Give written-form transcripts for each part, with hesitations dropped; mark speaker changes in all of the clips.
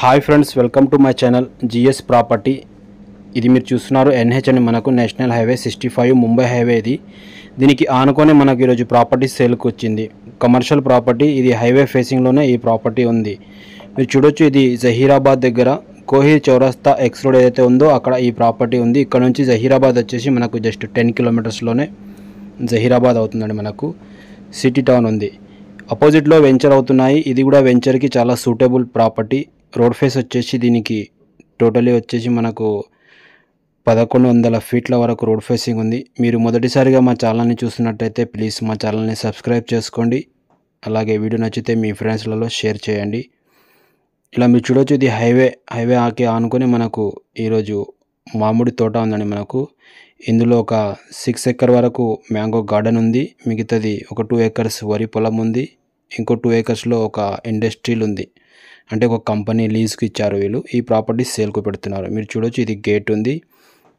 Speaker 1: Hi friends, welcome to my channel GS property. ఇది మీరు చూస్తున్నారు ఎన్హెచ్ అని మనకు నేషనల్ హైవే 65 ముంబై హైవే. దీనికి ఆనుకొని మనకు ఈరోజు ప్రాపర్టీ సేల్కి వచ్చింది. కమర్షియల్ ప్రాపర్టీ, ఇది హైవే ఫేసింగ్లోనే ఈ ప్రాపర్టీ ఉంది. మీరు చూడొచ్చు, ఇది జహీరాబాద్ దగ్గర కోహిర్ చౌరస్తా ఎక్స్ రోడ్ ఏదైతే ఉందో అక్కడ ఈ ప్రాపర్టీ ఉంది. ఇక్కడ నుంచి జహీరాబాద్ వచ్చేసి మనకు జస్ట్ 10 కిలోమీటర్స్లోనే జహీరాబాద్ అవుతుందండి. మనకు సిటీ టౌన్ ఉంది. అపోజిట్లో వెంచర్ అవుతున్నాయి. ఇది కూడా వెంచర్కి చాలా సూటబుల్ ప్రాపర్టీ. రోడ్ ఫేస్ వచ్చేసి దీనికి టోటలీ వచ్చేసి మనకు 1100 ఫీట్ల వరకు రోడ్ ఫేసింగ్ ఉంది. మీరు మొదటిసారిగా మా ఛానల్ని చూస్తున్నట్టయితే ప్లీజ్ మా ఛానల్ని సబ్స్క్రైబ్ చేసుకోండి. అలాగే వీడియో నచ్చితే మీ ఫ్రెండ్స్లలో షేర్ చేయండి. ఇలా మీరు చూడవచ్చు, ఇది హైవే ఆనుకొని మనకు ఈరోజు మామిడి తోట ఉందండి. మనకు ఇందులో ఒక 6 ఎకర్ వరకు మ్యాంగో గార్డెన్ ఉంది. మిగతాది ఒక 2 ఎకర్స్ వరి పొలం ఉంది. ఇంకో 2 ఎకర్స్లో ఒక ఇండస్ట్రియల్ ఉంది. అంటే ఒక కంపెనీ లీజ్కి ఇచ్చారు వీళ్ళు. ఈ ప్రాపర్టీ సేల్కు పెడుతున్నారు. మీరు చూడొచ్చు, ఇది గేట్ ఉంది.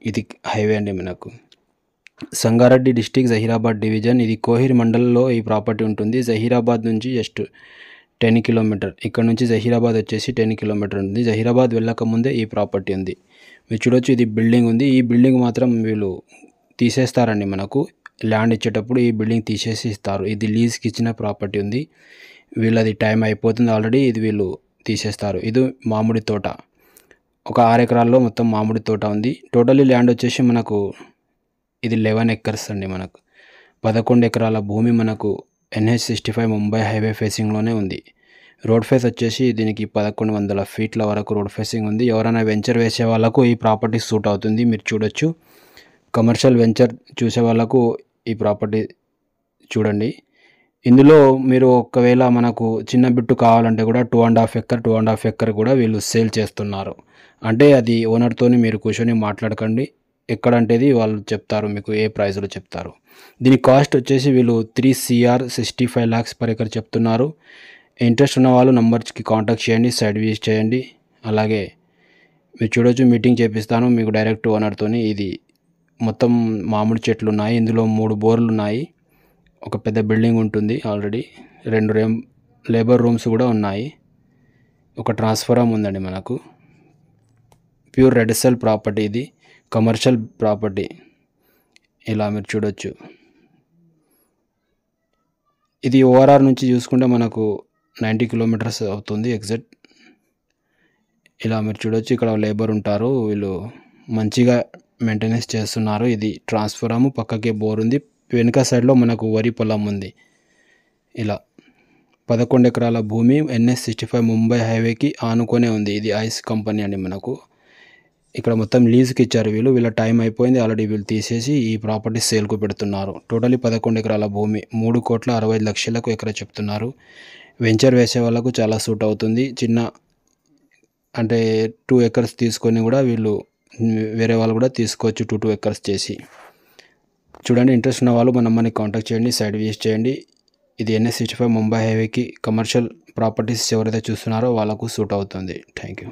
Speaker 1: ఇది హైవే అండి. మనకు సంగారెడ్డి డిస్టిక్ జహీరాబాద్ డివిజన్. ఇది కోహిర్ మండలంలో ఈ ప్రాపర్టీ ఉంటుంది. జహీరాబాద్ నుంచి జస్ట్ 10 కిలోమీటర్. ఇక్కడ నుంచి జహీరాబాద్ వచ్చేసి 10 కిలోమీటర్ ఉంది. జహీరాబాద్ వెళ్ళక ముందే ఈ ప్రాపర్టీ ఉంది. మీరు చూడొచ్చు, ఇది బిల్డింగ్ ఉంది. ఈ బిల్డింగ్ మాత్రం వీళ్ళు తీసేస్తారండి. మనకు ల్యాండ్ ఇచ్చేటప్పుడు ఈ బిల్డింగ్ తీసేసి ఇస్తారు. ఇది లీజ్కి ఇచ్చిన ప్రాపర్టీ ఉంది. వీళ్ళది టైం అయిపోతుంది ఆల్రెడీ. ఇది వీళ్ళు తీసేస్తారు. ఇది మామిడి తోట, ఒక 6 ఎకరాల్లో మొత్తం మామిడి తోట ఉంది. టోటలీ ల్యాండ్ వచ్చేసి మనకు ఇది 11 ఎకర్స్ అండి. మనకు 11 ఎకరాల భూమి మనకు NH 65 ముంబై హైవే ఫేసింగ్లోనే ఉంది. రోడ్ ఫేస్ వచ్చేసి దీనికి 1100 ఫీట్ల వరకు రోడ్ ఫేసింగ్ ఉంది. ఎవరైనా వెంచర్ వేసే వాళ్ళకు ఈ ప్రాపర్టీ సూట్ అవుతుంది. మీరు చూడొచ్చు, కమర్షియల్ వెంచర్ చూసే వాళ్ళకు ఈ ప్రాపర్టీ చూడండి. ఇందులో మీరు ఒకవేళ మనకు చిన్న బిట్టు కావాలంటే కూడా 2.5 ఎకర్ కూడా వీళ్ళు సేల్ చేస్తున్నారు. అంటే అది ఓనర్తో మీరు కూర్చొని మాట్లాడకండి. ఎక్కడంటేది వాళ్ళు చెప్తారు, మీకు ఏ ప్రైస్లో చెప్తారు. దీని కాస్ట్ వచ్చేసి వీళ్ళు 3 CR 65 lakhs పర్ ఎకర్ చెప్తున్నారు. ఇంట్రెస్ట్ ఉన్న వాళ్ళు నంబర్స్కి కాంటాక్ట్ చేయండి, సైడ్ విజిట్ చేయండి. అలాగే మీరు చూడొచ్చు, మీటింగ్ చేపిస్తాను మీకు డైరెక్ట్ ఓనర్తోని. ఇది మొత్తం మామిడి చెట్లు ఉన్నాయి. ఇందులో 3 బోర్లు ఉన్నాయి. ఒక పెద్ద బిల్డింగ్ ఉంటుంది. ఆల్రెడీ 2 లేబర్ రూమ్స్ కూడా ఉన్నాయి. ఒక ట్రాన్స్ఫార్మర్ ఉందండి. మనకు ప్యూర్ రెడ్ సెల్ ప్రాపర్టీ, ఇది కమర్షియల్ ప్రాపర్టీ. ఇలా మీరు చూడొచ్చు, ఇది ORR నుంచి చూసుకుంటే మనకు 90 కిలోమీటర్స్ అవుతుంది ఎగ్జాక్ట్. ఇలా మీరు చూడొచ్చు, ఇక్కడ లేబర్ ఉంటారు. వీళ్ళు మంచిగా మెయింటెనెన్స్ చేస్తున్నారు. ఇది ట్రాన్స్ఫార్మర్, పక్కకే బోర్ ఉంది. వెనుక సైడ్లో మనకు వరి పొలం ఉంది. ఇలా 11 ఎకరాల భూమి NH 65 ముంబై హైవేకి ఆనుకొనే ఉంది. ఇది ఐస్ కంపెనీ అండి. మనకు ఇక్కడ మొత్తం లీజ్కి ఇచ్చారు వీళ్ళు. వీళ్ళ టైం అయిపోయింది ఆల్రెడీ. వీళ్ళు తీసేసి ఈ ప్రాపర్టీ సేల్కు పెడుతున్నారు. టోటలీ 11 ఎకరాల భూమి 3,65,00,000 ఎకరా చెప్తున్నారు. వెంచర్ వేసే వాళ్ళకు చాలా సూట్ అవుతుంది. చిన్న అంటే 2 ఎకర్స్ తీసుకొని కూడా వీళ్ళు వేరే వాళ్ళు కూడా తీసుకోవచ్చు. 2 ఎకర్స్ చేసి చూడండి. ఇంట్రెస్ట్ ఉన్న వాళ్ళు మన నెంబర్ని కాంటాక్ట్ చేయండి, సైడ్ విజిట్ చేయండి. ఇది NH 65 ముంబై హైవేకి కమర్షియల్ ప్రాపర్టీస్ ఎవరైతే చూస్తున్నారో వాళ్ళకు సూట్ అవుతుంది. Thank you.